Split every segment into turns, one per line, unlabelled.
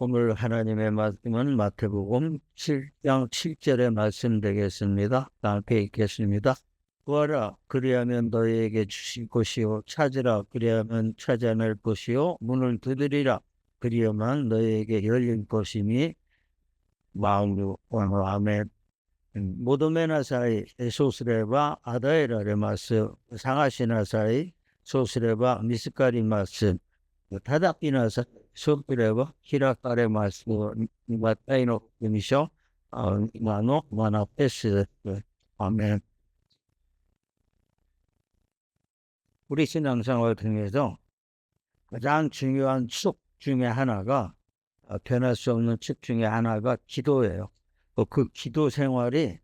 오늘 하나님의 말씀은 마태복음 7장 7절의 말씀 되겠습니다. 함께 읽겠습니다. 구하라 그리하면 너희에게 주실 것이요 찾으라 그리하면 찾아낼 것이요 문을 두드리라 그리하면 너희에게 열릴 것이니 마음으로 아멘. 모도메나 사이 소스레바 아다에라레 마스 상하시나 사이 소스레바 미스카리 마스 타닥이나 사이 소스레바 히라카레 마스 마타이노 미쇼 마노 마나페스 아멘. 우리 신앙생활 통해서 가장 중요한 축 중에 하나가 변할 수 없는 축 중에 하나가 기도예요. 그 기도 생활이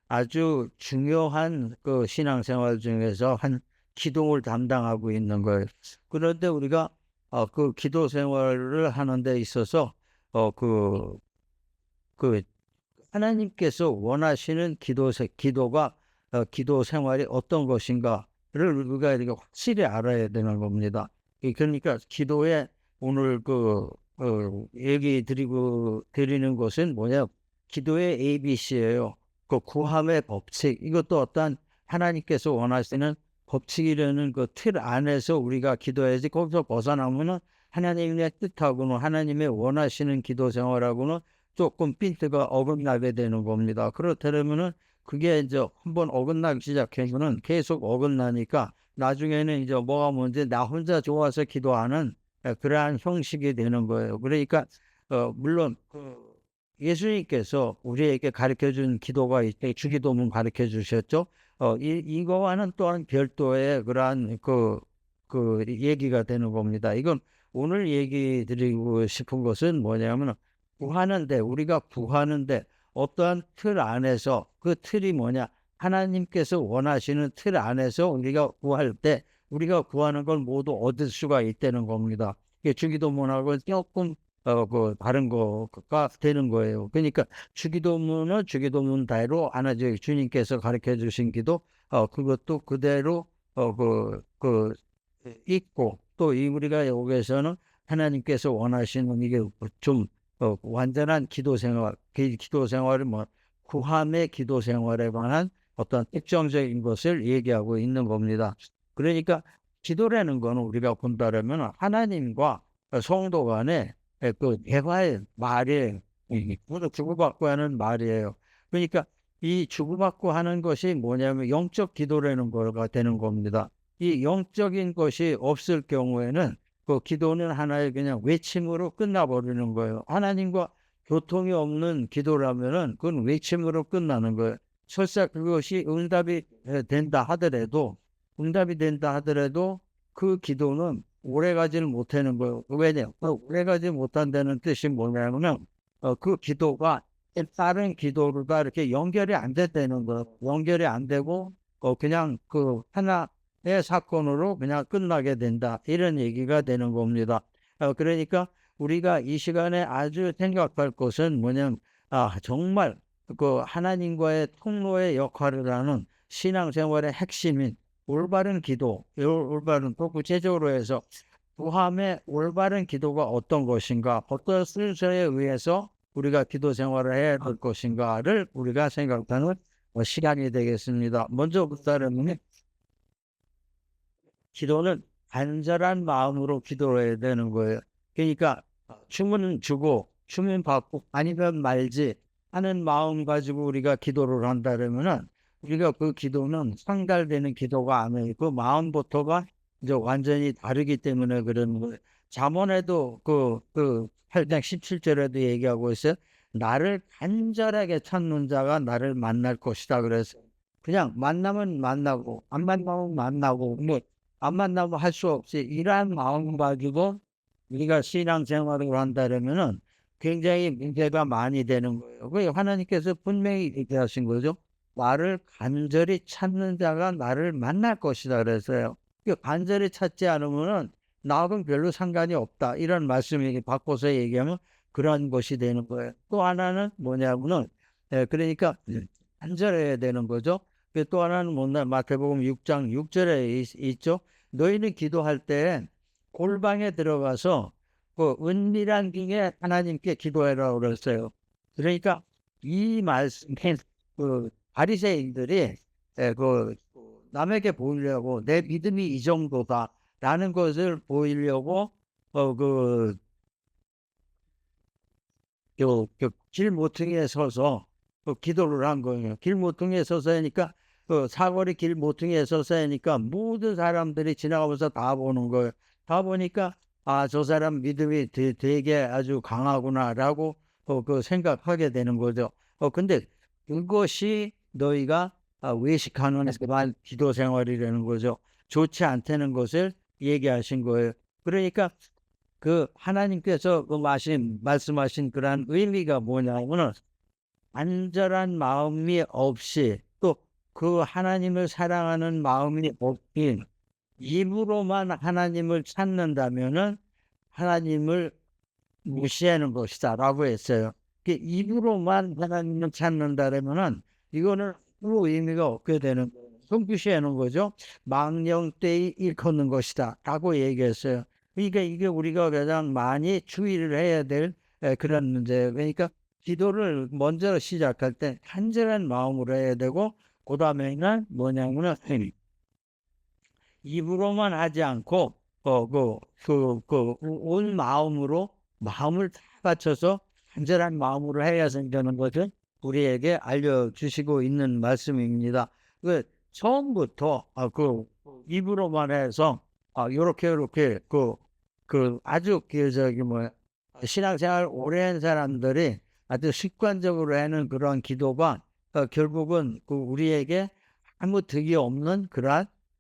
아주 중요한 그 신앙생활 중에서 한 기둥을 담당하고 있는 거예요. 그런데 우리가 그 기도 생활을 하는 데 있어서 그 하나님께서 원하시는 기도가 기도 생활이 어떤 것인가를 우리가 이렇게 확실히 알아야 되는 겁니다. 그러니까 기도에 오늘 얘기 드리는 것은 뭐냐? 기도의 ABC예요. 그 구함의 법칙. 이것도 어떤 하나님께서 원하시는 법칙이라는 그 틀 안에서 우리가 기도해야지 거기서 벗어나면은 하나님의 뜻하고는 하나님의 원하시는 기도 생활하고는 조금 핀트가 어긋나게 되는 겁니다. 그렇다면은 그게 이제 한번 어긋나기 시작하면은 계속 어긋나니까 나중에는 이제 뭐가 뭔지 나 혼자 좋아서 기도하는 그러한 형식이 되는 거예요. 그러니까 물론 예수님께서 우리에게 가르쳐준 기도가 있대 주기도문 가르쳐 주셨죠. 이거와는 또한 별도의 그러한 그 얘기가 되는 겁니다. 이건 오늘 얘기 드리고 싶은 것은 뭐냐면 우리가 구하는데 어떠한 틀 안에서 그 틀이 뭐냐? 하나님께서 원하시는 틀 안에서 우리가 구할 때 우리가 구하는 걸 모두 얻을 수가 있다는 겁니다. 이게 주기도문하고 조금 다른 거가 되는 거예요. 그러니까 주기도문은 주기도문대로 하나님 주님께서 가르쳐 주신 기도 그것도 그대로 있고 또 우리가 여기에서는 하나님께서 원하시는 이게 좀 완전한 기도 생활은 뭐 구함의 기도 생활에 관한 어떤 특정적인 것을 얘기하고 있는 겁니다. 그러니까 기도라는 거는 우리가 본다면 하나님과 성도 간의 그 대화의 말이에요. 주고받고 하는 말이에요. 그러니까 이 주고받고 하는 것이 뭐냐면 영적 기도라는 거가 되는 겁니다. 이 영적인 것이 없을 경우에는 그 기도는 하나의 그냥 외침으로 끝나버리는 거예요. 하나님과 교통이 없는 기도라면은 그건 외침으로 끝나는 거예요. 설사 그것이 응답이 된다 하더라도 그 기도는 오래 가지를 못하는 거예요. 왜냐? 오래 가지 못한다는 뜻이 뭐냐면은 그 기도가 다른 기도가 이렇게 연결이 안 됐다는 거예요. 연결이 안 되고 그냥 그 하나의 사건으로 그냥 끝나게 된다. 이런 얘기가 되는 겁니다. 그러니까 우리가 이 시간에 아주 생각할 것은 뭐냐면 정말 그 하나님과의 통로의 역할을 하는 신앙생활의 핵심인 올바른 기도, 올바른 또 구체적으로 해서 구함의 올바른 기도가 어떤 것인가, 어떤 순서에 의해서 우리가 기도 생활을 해야 될 것인가를 우리가 생각하는 시간이 되겠습니다. 먼저 따르면 기도는 간절한 마음으로 기도해야 되는 거예요. 그러니까 춤은 주고 춤은 받고 아니면 말지 하는 마음 가지고 우리가 기도를 한다면은 우리가 그 기도는 상달되는 기도가 아니고 그 마음부터가 이제 완전히 다르기 때문에 그런 거예요. 잠언에도 그 8장 17절에도 얘기하고 있어요. 나를 간절하게 찾는 자가 나를 만날 것이다. 그래서 그냥 만나면 만나고 안 만나면 만나고 뭐 안 만나면 할 수 없이 이러한 마음 가지고 우리가 신앙생활을 한다면은 굉장히 문제가 많이 되는 거예요. 그 하나님께서 분명히 얘기하신 거죠. 나를 간절히 찾는 자가 나를 만날 것이다 그래서요. 간절히 찾지 않으면은 나하고는 별로 상관이 없다. 이런 말씀을 바꿔서 얘기하면 그런 것이 되는 거예요. 또 하나는 뭐냐면은 그러니까 간절해야 되는 거죠. 또 하나는 뭐냐 마태복음 6장 6절에 있죠. 너희는 기도할 때 골방에 들어가서 그 은밀한 중에 하나님께 기도해라 그랬어요. 그러니까 이 말씀에 그 바리새인들이 그 남에게 보이려고 내 믿음이 이 정도다라는 것을 보이려고 그 길 모퉁이에 서서 기도를 한 거예요. 길 모퉁이에 서서 하니까 사거리 길 모퉁이에 서서 하니까 모든 사람들이 지나가면서 다 보는 거예요. 다 보니까 아, 저 사람 믿음이 되게 아주 강하구나라고 그 생각하게 되는 거죠. 근데 그것이 너희가 외식하는 그런 기도 생활이라는 거죠. 좋지 않다는 것을 얘기하신 거예요. 그러니까 그 하나님께서 말씀하신 그러한 의미가 뭐냐면은 안절한 마음이 없이 또 그 하나님을 사랑하는 마음이 없긴 입으로만 하나님을 찾는다면은 하나님을 무시하는 것이다라고 했어요. 입으로만 하나님을 찾는다면은 이거는 아무 의미가 없게 되는 거예요. 무시하는 거죠. 망령되이 일컫는 것이다라고 얘기했어요. 그러니까 이게 우리가 가장 많이 주의를 해야 될 그런 문제예요. 그러니까 기도를 먼저 시작할 때 간절한 마음으로 해야 되고 그다음에는 뭐냐면은 입으로만 하지 않고 온 마음으로 마음을 다 바쳐서 간절한 마음으로 해야 된다는 것을 우리에게 알려주시고 있는 말씀입니다. 그 처음부터 입으로만 해서 요렇게 아주 신앙생활 오래 한 사람들이 아주 습관적으로 하는 그런 기도가 결국은 우리에게 아무 득이 없는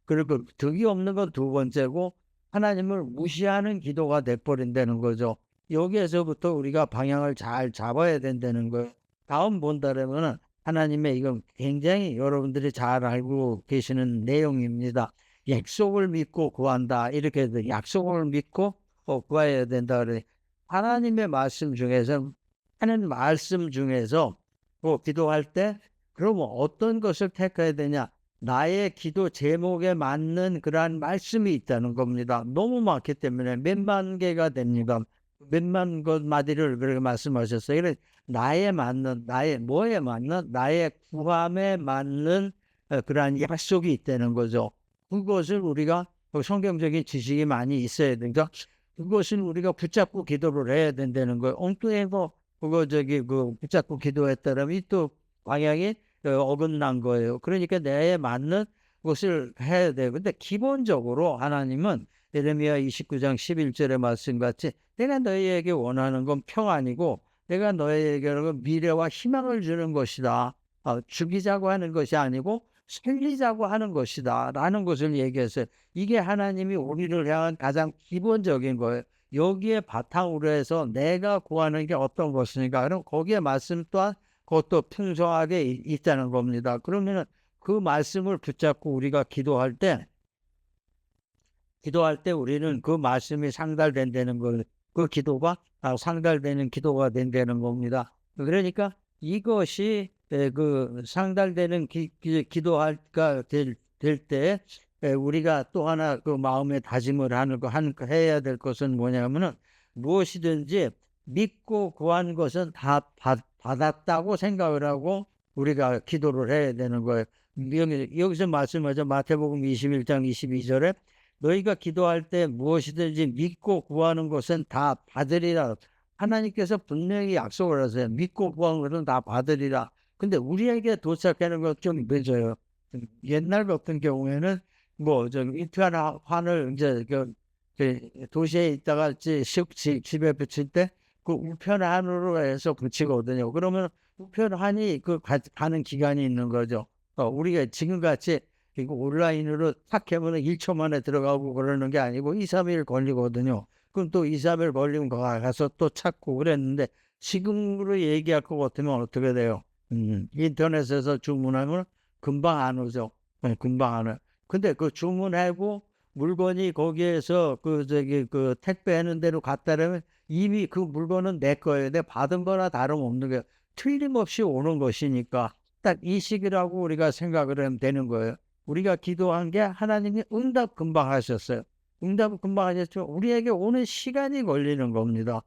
그리고 득이 없는 건 두 번째고 하나님을 무시하는 기도가 돼버린다는 거죠. 여기에서부터 우리가 방향을 잘 잡아야 된다는 거예요. 다음 본달에는 하나님의 이건 굉장히 여러분들이 잘 알고 계시는 내용입니다. 약속을 믿고 구한다. 이렇게 해서 약속을 믿고 구해야 된다. 그래. 하나님의 말씀 중에서 하는 말씀 중에서 기도할 때 그러면 어떤 것을 택해야 되냐? 나의 기도 제목에 맞는 그러한 말씀이 있다는 겁니다. 너무 많기 때문에 몇만 개가 됩니다. 몇만 것 마디를 그렇게 말씀하셨어요. 그래 나에 맞는 뭐에 맞는 나의 구함에 맞는 그러한 약속이 있다는 거죠. 그것을 우리가 성경적인 지식이 많이 있어야 되니까 그것은 우리가 붙잡고 기도를 해야 된다는 거예요. 엉뚱해서 붙잡고 기도했다면 이 또 방향이 어긋난 거예요. 그러니까 내에 맞는 것을 해야 돼요. 근데 기본적으로 하나님은 예레미야 29장 11절의 말씀같이 내가 너희에게 원하는 건 평안이고 내가 너희에게 미래와 희망을 주는 것이다. 죽이자고 하는 것이 아니고 살리자고 하는 것이다 라는 것을 얘기했어요. 이게 하나님이 우리를 향한 가장 기본적인 거예요. 여기에 바탕으로 해서 내가 구하는 게 어떤 것이니까 그럼 거기에 말씀 또한 그것도 풍성하게 있다는 겁니다. 그러면은 그 말씀을 붙잡고 우리가 기도할 때 우리는 그 말씀이 상달된다는 걸, 그 기도가 상달되는 기도가 된다는 겁니다. 그러니까 이것이 그 상달되는 기도가 될 때 우리가 또 하나 그 마음의 다짐을 해야 될 것은 뭐냐면은 무엇이든지 믿고 구한 것은 다 받았다고 생각을 하고 우리가 기도를 해야 되는 거예요. 여기서 말씀하죠. 마태복음 21장 22절에 너희가 기도할 때 무엇이든지 믿고 구하는 것은 다 받으리라. 하나님께서 분명히 약속을 하세요. 믿고 구하는 것은 다 받으리라. 근데 우리에게 도착하는 것 좀 늦어요. 옛날 같은 경우에는 이편 환을 이제 도시에 있다가 집에 붙일 때 그 우편한으로 해서 붙이거든요. 그러면 우편한이 가는 기간이 있는 거죠. 우리가 지금같이 온라인으로 탁 하면 1초 만에 들어가고 그러는 게 아니고 2, 3일 걸리거든요. 그럼 또 2, 3일 걸리면 가서 또 찾고 그랬는데 지금으로 얘기할 것 같으면 어떻게 돼요? 인터넷에서 주문하면 금방 안 오죠. 금방 안 와요. 근데 그 주문하고 물건이 거기에서 택배하는 대로 갔다라면 이미 그 물건은 내 거예요. 내 받은 거나 다름없는 게 틀림없이 오는 것이니까 딱 이 시기라고 우리가 생각을 하면 되는 거예요. 우리가 기도한 게 하나님이 응답 금방 하셨어요. 응답은 금방 하셨죠. 우리에게 오는 시간이 걸리는 겁니다.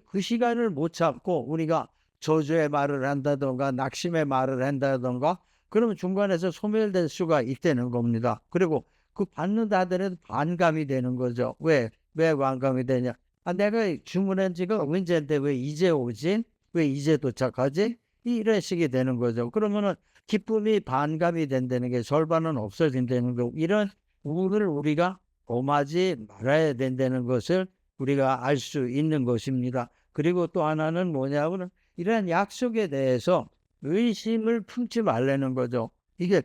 그 시간을 못 잡고 우리가 저주의 말을 한다든가 낙심의 말을 한다든가 그러면 중간에서 소멸될 수가 있다는 겁니다. 그리고 그 받는 자들은 반감이 되는 거죠. 왜 반감이 되냐? 내가 주문한 지가 언제인데 왜 이제 오지? 왜 이제 도착하지? 이런 식이 되는 거죠. 그러면은 기쁨이 반감이 된다는 게 절반은 없어진다는 거. 이런 우를 우리가 범하지 말아야 된다는 것을 우리가 알 수 있는 것입니다. 그리고 또 하나는 뭐냐면 이러한 약속에 대해서 의심을 품지 말라는 거죠. 이게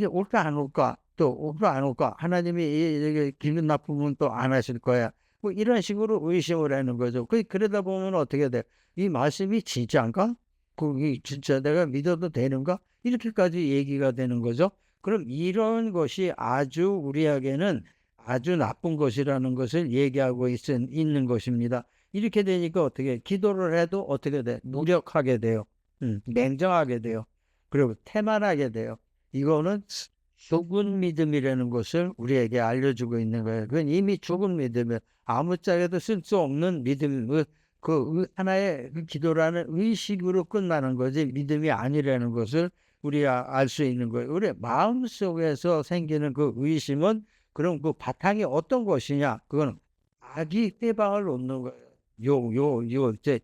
올까 안 올까? 또 올까 안 올까? 하나님이 이게 기분 나쁘면 또 안 하실 거야. 뭐 이런 식으로 의심을 하는 거죠. 그러다 보면 어떻게 돼? 이 말씀이 진짜인가? 그게 진짜 내가 믿어도 되는가? 이렇게까지 얘기가 되는 거죠. 그럼 이런 것이 아주 우리에게는 아주 나쁜 것이라는 것을 얘기하고 있는 것입니다. 이렇게 되니까 어떻게 기도를 해도 어떻게 돼? 무력하게 돼요. 냉정하게 돼요. 그리고 태만하게 돼요. 이거는 죽은 믿음이라는 것을 우리에게 알려주고 있는 거예요. 그건 이미 죽은 믿음이에요. 아무짝에도 쓸 수 없는 믿음, 하나의 기도라는 의식으로 끝나는 거지 믿음이 아니라는 것을 우리가 알 수 있는 거예요. 우리 마음 속에서 생기는 그 의심은 그럼 그 바탕이 어떤 것이냐? 그건 악이 해방을 얻는 거예요. 이제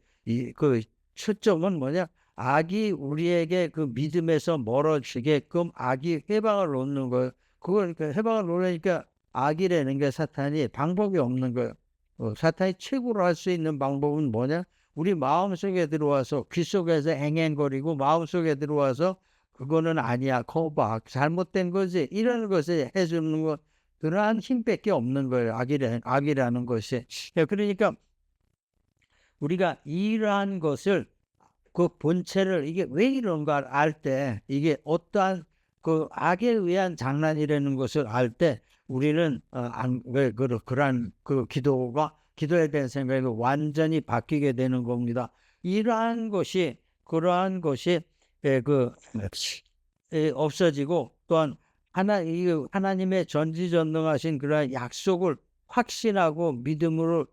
그 초점은 뭐냐? 악이 우리에게 그 믿음에서 멀어지게끔 악이 해방을 얻는 거예요. 그걸 해방을 얻으니까 악이라는 게 사탄이 방법이 없는 거예요. 사탄이 최고로 할 수 있는 방법은 뭐냐? 우리 마음속에 들어와서 귀 속에서 앵앵거리고 마음속에 들어와서 그거는 아니야, 거봐, 잘못된 거지, 이런 것을 해주는 것, 그러한 힘밖에 없는 거예요. 악이라는 것이. 그러니까 우리가 이러한 것을 그 본체를 이게 왜 이런가 알 때 이게 어떠한 그 악에 의한 장난이라는 것을 알 때 우리는 왜 그러한 그 기도에 대한 생각이 완전히 바뀌게 되는 겁니다. 그러한 것이 없어지고 또한 하나님의 전지전능하신 그러한 약속을 확신하고 믿음으로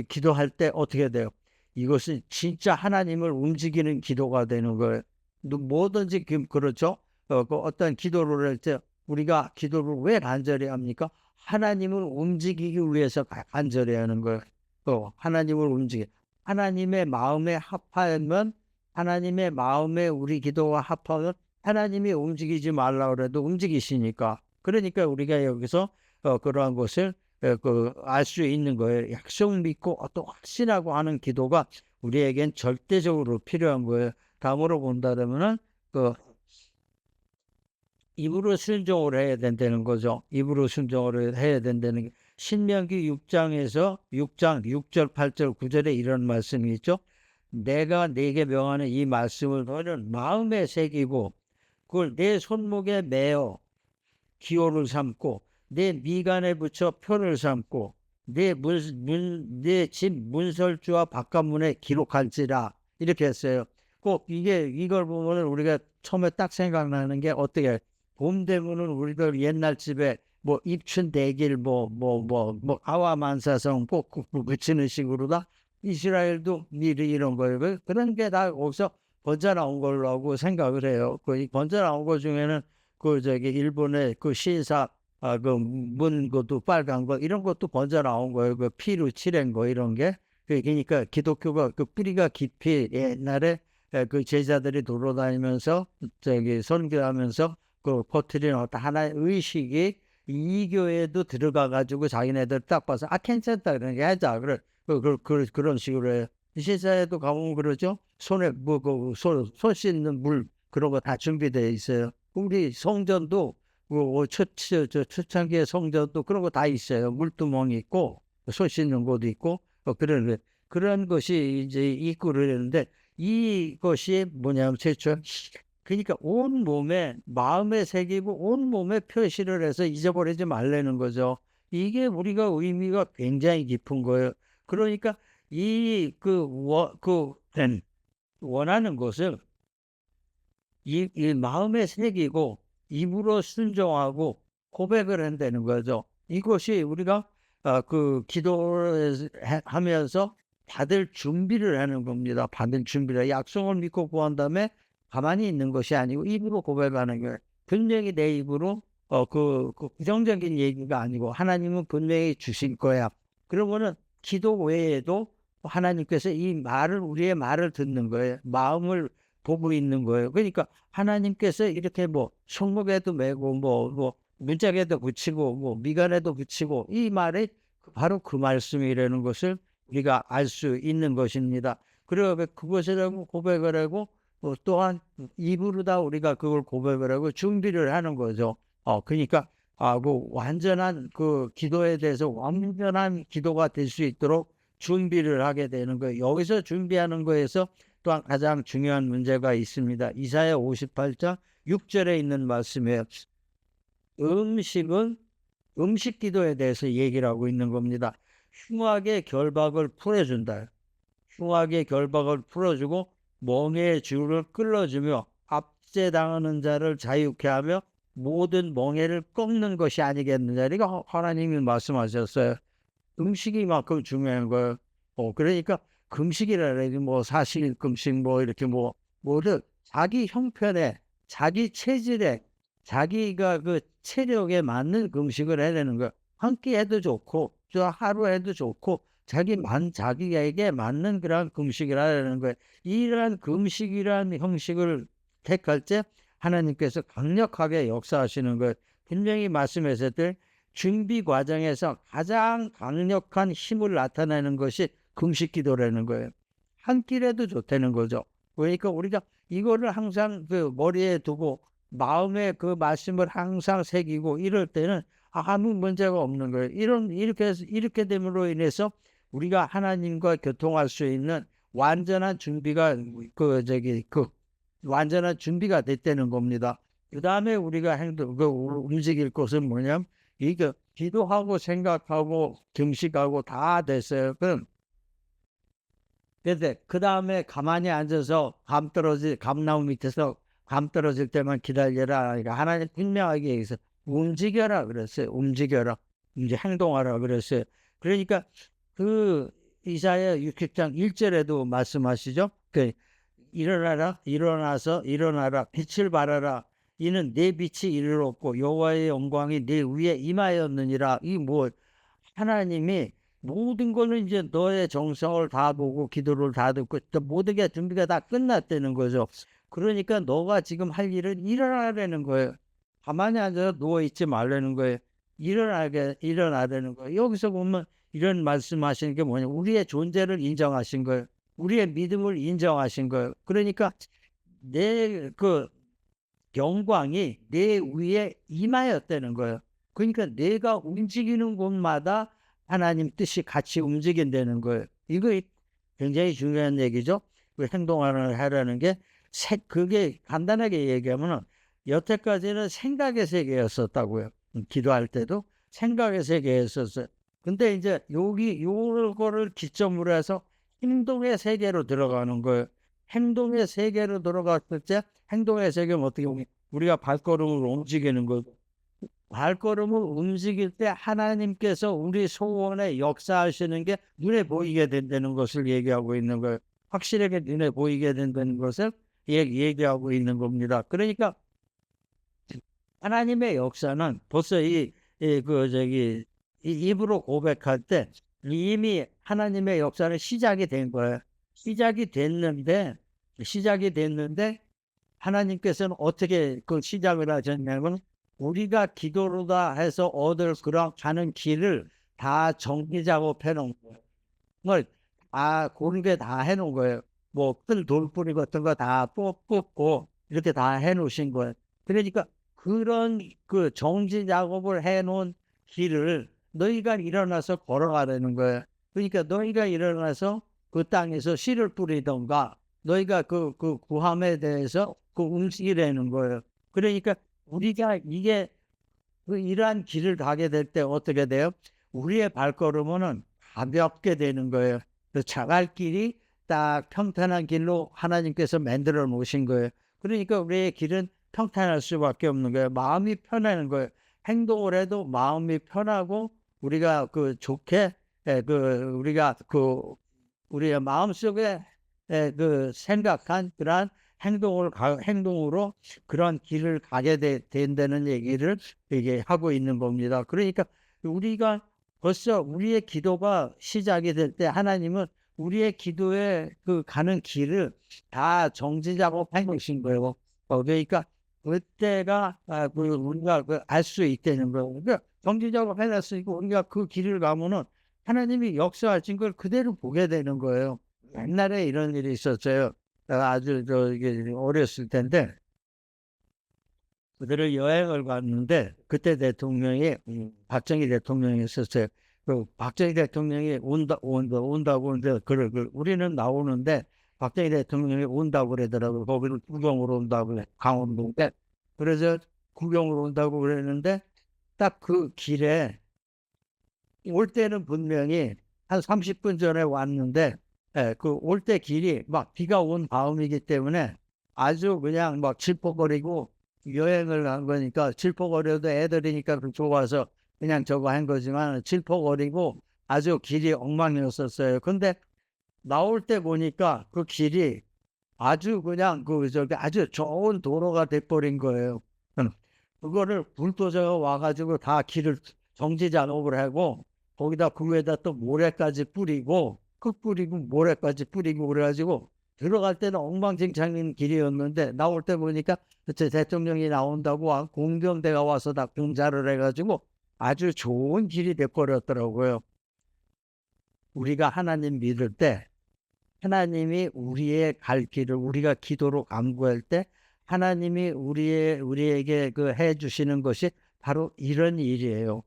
기도할 때 어떻게 돼요? 이것은 진짜 하나님을 움직이는 기도가 되는 거예요. 뭐든지 그렇죠. 그 어떤 기도를 할 때 우리가 기도를 왜 간절히 합니까? 하나님을 움직이기 위해서 간절히 하는 거예요. 하나님을 하나님의 마음에 합하면 하나님의 마음에 우리 기도와 합하면 하나님이 움직이지 말라 그래도 움직이시니까. 그러니까 우리가 여기서 그러한 것을 알 수 있는 거예요. 약속 믿고 또 확신하고 하는 기도가 우리에겐 절대적으로 필요한 거예요. 다음으로 본다면은 입으로 순종을 해야 된다는 거죠. 입으로 순종을 해야 된다는 게 신명기 6장에서 6장 6절 8절 9절에 이런 말씀이 있죠. 내가 네게 명하는 이 말씀을 너는 마음에 새기고 그걸 내 손목에 매어 기호를 삼고 내 미간에 붙여 표를 삼고 내 집 문설주와 바깥문에 기록할지라 이렇게 했어요. 꼭 이걸 보면 우리가 처음에 딱 생각나는 게 어떻게 봄 되면은 우리들 옛날 집에 뭐 입춘대길 뭐 아와만사성 꼭 붙이는 식으로다 이스라엘도 미리 이런 거예요. 그런 게 다 거기서 번져 나온 걸로 하고 생각을 해요. 그 번져 나온 것 중에는 일본의 그 신사 것도 빨간 거 이런 것도 번져 나온 거예요. 그 피로 칠한 거 이런 게. 그러니까 기독교가 그 뿌리가 깊이 옛날에 그 제자들이 돌아다니면서 선교하면서 그 퍼뜨리는 어떤 하나의 의식이 이 교회도 들어가 가지고 자기네들 딱 봐서 괜찮다 그런 게 하자 그런 식으로 해요. 신사에도 가보면 그러죠. 손에 손 씻는 물 그런 거 다 준비되어 있어요. 우리 성전도 초창기의 성전도 그런 거 다 있어요. 물두멍이 있고 손 씻는 곳도 있고 그런 것이 이제 있고 그러는데 이것이 뭐냐면 최초 그러니까 온 몸에 마음에 새기고 온 몸에 표시를 해서 잊어버리지 말라는 거죠. 이게 우리가 의미가 굉장히 깊은 거예요. 그러니까 원하는 것을 이 마음에 새기고 입으로 순종하고 고백을 한다는 거죠. 이것이 우리가 그 기도를 하면서 받을 준비를 하는 겁니다. 받을 준비를. 약속을 믿고 구한 다음에 가만히 있는 것이 아니고 입으로 고백하는 거예요. 분명히 내 입으로 그 부정적인 얘기가 아니고 하나님은 분명히 주실 거야. 그러면은 기도 외에도 하나님께서 이 말을 우리의 말을 듣는 거예요. 마음을 보고 있는 거예요. 그러니까 하나님께서 이렇게 뭐 손목에도 메고 뭐 문짝에도 붙이고 뭐 미간에도 붙이고 이 말이 바로 그 말씀이라는 것을 우리가 알 수 있는 것입니다. 그리고 그것이라고 고백을 하고 또한 입으로 다 우리가 그걸 고백을 하고 준비를 하는 거죠. 그러니까 그 완전한 그 기도에 대해서 완전한 기도가 될 수 있도록 준비를 하게 되는 거예요. 여기서 준비하는 거에서 또한 가장 중요한 문제가 있습니다. 이사야 58장 6절에 있는 말씀이에요. 음식은 음식 기도에 대해서 얘기를 하고 있는 겁니다. 흉악의 결박을 풀어준다. 흉악의 결박을 풀어주고 멍에의 줄을 끌어주며 압제당하는 자를 자유케 하며 모든 멍에를 꺾는 것이 아니겠느냐. 이거 하나님이 말씀하셨어요. 음식이 이만큼 중요한 거예요. 그러니까 금식이라 해야지 뭐 사실 금식 뭐 이렇게 뭐를 자기 형편에 자기 체질에 자기가 그 체력에 맞는 금식을 해야 되는 거야. 한 끼 해도 좋고 저 하루 해도 좋고 자기에게 맞는 그런 금식이라 하는 거예요. 이러한 금식이라는 형식을 택할 때 하나님께서 강력하게 역사하시는 거예요. 분명히 말씀하셨듯이 준비 과정에서 가장 강력한 힘을 나타내는 것이 금식 기도라는 거예요. 한 끼라도 좋다는 거죠. 그러니까 우리가 이거를 항상 그 머리에 두고 마음에 그 말씀을 항상 새기고 이럴 때는 아무 문제가 없는 거예요. 이렇게 됨으로 인해서 우리가 하나님과 교통할 수 있는 완전한 준비가 완전한 준비가 됐다는 겁니다. 그 다음에 우리가 움직일 것은 뭐냐면 이거 기도하고 생각하고 금식하고 다 됐어요. 그럼 그 다음에 가만히 앉아서 감나무 밑에서 감 떨어질 때만 기다려라. 그러니까 하나님 분명하게 얘기해서 움직여라 그랬어요. 움직여라. 이제 행동하라 그랬어요. 그러니까 그 이사야 60장 1절에도 말씀하시죠. 일어나라 빛을 발하라. 이는 내 빛이 이르렀고 여호와의 영광이 내 위에 임하였느니라. 하나님이 모든 거는 이제 너의 정성을 다 보고 기도를 다 듣고 또 모든 게 준비가 다 끝났다는 거죠. 그러니까 너가 지금 할 일은 일어나라는 거예요. 가만히 앉아서 누워있지 말라는 거예요. 일어나라는 거예요. 여기서 보면 이런 말씀하시는 게 뭐냐. 우리의 존재를 인정하신 거예요. 우리의 믿음을 인정하신 거예요. 그러니까 내 영광이 내 위에 임하였다는 거예요. 그러니까 내가 움직이는 곳마다 하나님 뜻이 같이 움직인다는 거예요. 이거 굉장히 중요한 얘기죠. 행동을 하라는 게 그게 간단하게 얘기하면은 여태까지는 생각의 세계였었다고요. 기도할 때도 생각의 세계였었어요. 근데 이제 요거를 기점으로 해서 행동의 세계로 들어가는 거예요. 행동의 세계로 들어갔을 때 행동의 세계는 어떻게 보면 우리가 발걸음을 움직이는 거고 발걸음을 움직일 때 하나님께서 우리 소원에 역사하시는 게 눈에 보이게 된다는 것을 얘기하고 있는 거예요. 확실하게 눈에 보이게 된다는 것을 얘기하고 있는 겁니다. 그러니까 하나님의 역사는 벌써 입으로 고백할 때 이미 하나님의 역사는 시작이 된 거예요. 시작이 됐는데 하나님께서는 어떻게 그 시작을 하셨냐면 우리가 기도로 다 해서 얻을 그런 가는 길을 다 정리 작업해 놓은 거예요. 고르게 다 해놓은 거예요. 큰 돌뿌리 같은 거 다 뽑고 이렇게 다 해놓으신 거예요. 그러니까 그런 그 정지 작업을 해놓은 길을 너희가 일어나서 걸어가라는 거예요. 그러니까 너희가 일어나서 그 땅에서 씨를 뿌리던가 너희가 그 구함에 대해서 움직이라는 거예요. 그러니까 우리가 이러한 길을 가게 될 때 어떻게 돼요? 우리의 발걸음은 가볍게 되는 거예요. 자갈 길이 딱 평탄한 길로 하나님께서 만들어 놓으신 거예요. 그러니까 우리의 길은 평탄할 수밖에 없는 거예요. 마음이 편하는 거예요. 행동을 해도 마음이 편하고 우리가 그 좋게 우리가 우리의 마음속에 그 생각한 그러한 행동으로 그런 길을 가게 된다는 얘기를 이게 하고 있는 겁니다. 그러니까 우리가 벌써 우리의 기도가 시작이 될 때 하나님은 우리의 기도에 그 가는 길을 다 정지 작업해 놓으신 거예요. 그러니까 그때가 우리가 알 수 있다는 거예요. 그러니까 정지 작업해 놨으니까 우리가 그 길을 가면은 하나님이 역사하신 걸 그대로 보게 되는 거예요. 옛날에 이런 일이 있었어요. 내가 아주 이게 어렸을 텐데 그들을 여행을 갔는데 그때 대통령이 박정희 대통령이 있었어요. 그 박정희 대통령이 온다고 하는데 우리는 나오는데 박정희 대통령이 온다고 그러더라고요. 거기를 구경으로 온다고 그래. 강원도인데 그래서 구경으로 온다고 그랬는데 딱 그 길에 올 때는 분명히 한 30분 전에 왔는데 그 올 때 길이 막 비가 온 다음이기 때문에 아주 그냥 막 질퍽거리고 여행을 간 거니까 질퍽거려도 애들이니까 좋아서 그냥 저거 한 거지만 질퍽거리고 아주 길이 엉망이었었어요. 근데 나올 때 보니까 그 길이 아주 그냥 아주 좋은 도로가 돼버린 거예요. 그거를 불도저가 와가지고 다 길을 정지 작업을 하고 거기다 그 위에다 또 모래까지 뿌리고 뿌리고 모래까지 뿌리고 그래가지고 들어갈 때는 엉망진창인 길이었는데 나올 때 보니까 그때 대통령이 나온다고 공병대가 와서 다 공사를 해가지고 아주 좋은 길이 돼버렸더라고요. 우리가 하나님 믿을 때 하나님이 우리의 갈 길을 우리가 기도로 간구할 때 하나님이 우리에게 해 주시는 것이 바로 이런 일이에요.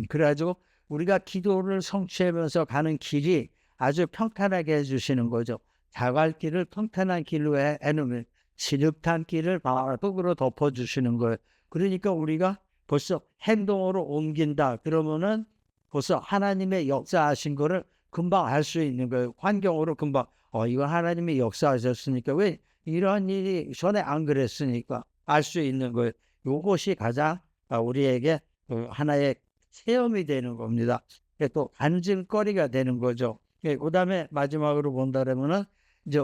그래가지고 우리가 기도를 성취하면서 가는 길이 아주 평탄하게 해주시는 거죠. 자갈 길을 평탄한 길로 해놓으면 지륵한 길을 바닥으로 덮어주시는 거예요. 그러니까 우리가 벌써 행동으로 옮긴다 그러면은 벌써 하나님의 역사하신 거를 금방 알 수 있는 거예요. 환경으로 금방 이거 하나님이 역사하셨으니까 왜 이런 일이 전에 안 그랬으니까 알 수 있는 거예요. 이것이 가장 우리에게 하나의 체험이 되는 겁니다. 또 간증거리가 되는 거죠. 그다음에 마지막으로 본다면은 이제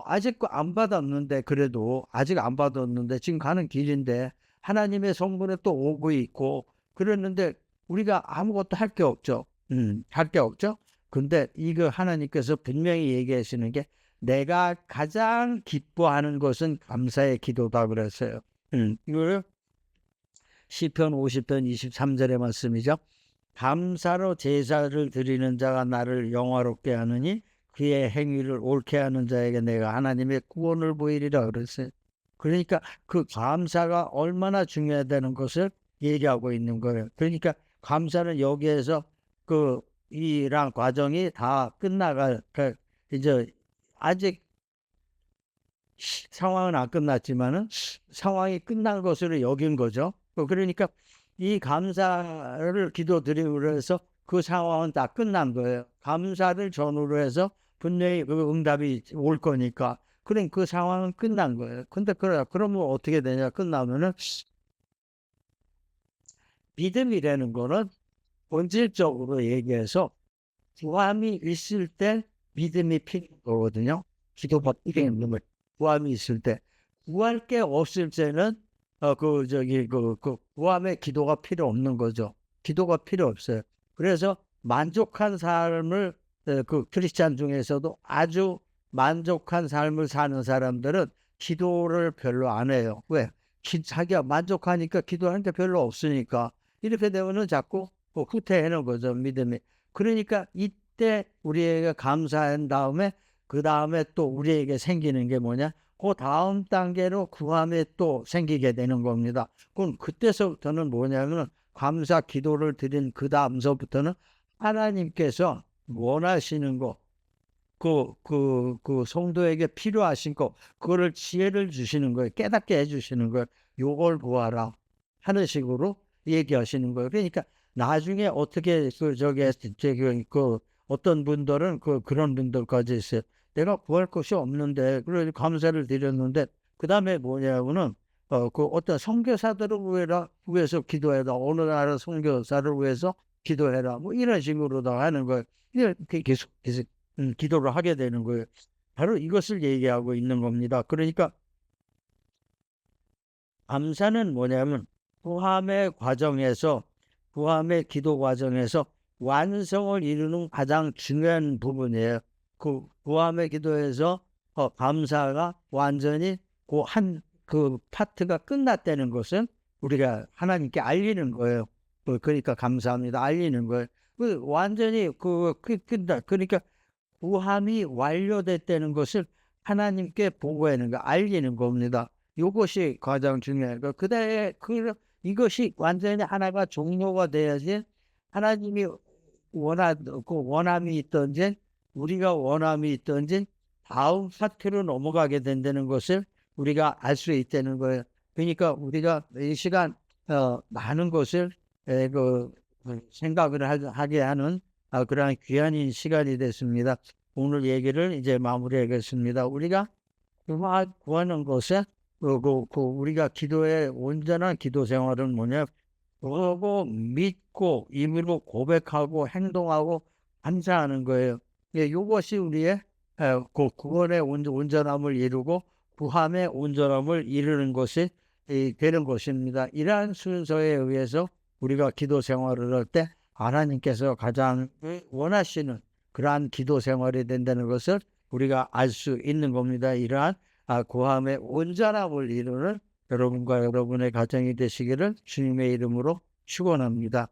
아직 안 받았는데 그래도 아직 안 받았는데 지금 가는 길인데 하나님의 성문에 또 오고 있고 그랬는데 우리가 아무것도 할 게 없죠. 할 게 없죠. 근데 이거 하나님께서 분명히 얘기하시는 게 내가 가장 기뻐하는 것은 감사의 기도다 그랬어요. 이걸 시편 50편 23절의 말씀이죠. 감사로 제사를 드리는 자가 나를 영화롭게 하느니 그의 행위를 옳게 하는 자에게 내가 하나님의 구원을 보이리라 그랬어요. 그러니까 그 감사가 얼마나 중요하다는 것을 얘기하고 있는 거예요. 그러니까 감사는 여기에서 이랑 과정이 다 끝나갈 이제 아직 상황은 안 끝났지만은 상황이 끝난 것으로 여긴 거죠. 그러니까 이 감사를 기도드리므로 해서 그 상황은 다 끝난 거예요. 감사를 전후로 해서 분명히 그 응답이 올 거니까. 그럼 그 상황은 끝난 거예요. 근데 그러면 어떻게 되냐? 끝나면은 믿음이라는 거는 본질적으로 얘기해서 구함이 있을 때 믿음이 필요한 거거든요. 기도받기 있는 거. 구함이 있을 때. 구할 게 없을 때는 구함의 기도가 필요 없는 거죠. 기도가 필요 없어요. 그래서 만족한 삶을 크리스찬 중에서도 아주 만족한 삶을 사는 사람들은 기도를 별로 안 해요. 왜? 자기가 만족하니까 기도하는 게 별로 없으니까. 이렇게 되면은 자꾸 후퇴하는 거죠, 믿음이. 그러니까 이때 우리에게 감사한 다음에 그 다음에 또 우리에게 생기는 게 뭐냐? 그 다음 단계로 구함에 또 생기게 되는 겁니다. 그럼 그때서부터는 뭐냐면 감사 기도를 드린 그 다음서부터는 하나님께서 원하시는 거, 성도에게 필요하신 거, 그거를 지혜를 주시는 거예요. 깨닫게 해주시는 거예요. 요걸 보아라 하는 식으로 얘기하시는 거예요. 그러니까 나중에 어떻게 어떤 분들은 그런 분들까지 있어요. 내가 구할 것이 없는데 그래 감사를 드렸는데 그 다음에 뭐냐면은 어떤 선교사들을 위해서 기도해라. 어느 나라 선교사를 위해서 기도해라. 뭐 이런 식으로도 하는 거예요. 이렇게 계속 기도를 하게 되는 거예요. 바로 이것을 얘기하고 있는 겁니다. 그러니까 감사는 뭐냐면 구함의 과정에서, 구함의 기도 과정에서 완성을 이루는 가장 중요한 부분이에요. 그 구함의 기도에서 감사가 완전히 그 파트가 끝났다는 것은 우리가 하나님께 알리는 거예요. 그러니까 감사합니다. 알리는 거예요. 완전히 끝다. 그러니까 구함이 완료됐다는 것을 하나님께 보고하는 거, 알리는 겁니다. 이것이 가장 중요한 거. 그다음에 이것이 완전히 하나가 종료가 돼야지 하나님이 원함이 있든지 우리가 원함이 있든지 다음 파트로 넘어가게 된다는 것을 우리가 알 수 있다는 거예요. 그러니까 우리가 이 시간 많은 것을 생각을 하게 하는 그러한 귀한 시간이 됐습니다. 오늘 얘기를 이제 마무리하겠습니다. 우리가 구하는 것에 우리가 기도의 온전한 기도 생활은 뭐냐? 그러고 믿고 입으로 고백하고 행동하고 감사하는 거예요. 예, 이것이 우리의 구원의 온전함을 이루고 구함의 온전함을 이루는 것이 되는 것입니다. 이러한 순서에 의해서 우리가 기도 생활을 할 때 하나님께서 가장 원하시는 그러한 기도 생활이 된다는 것을 우리가 알 수 있는 겁니다. 이러한 구함의 온전함을 이루는 여러분과 여러분의 가정이 되시기를 주님의 이름으로 축원합니다.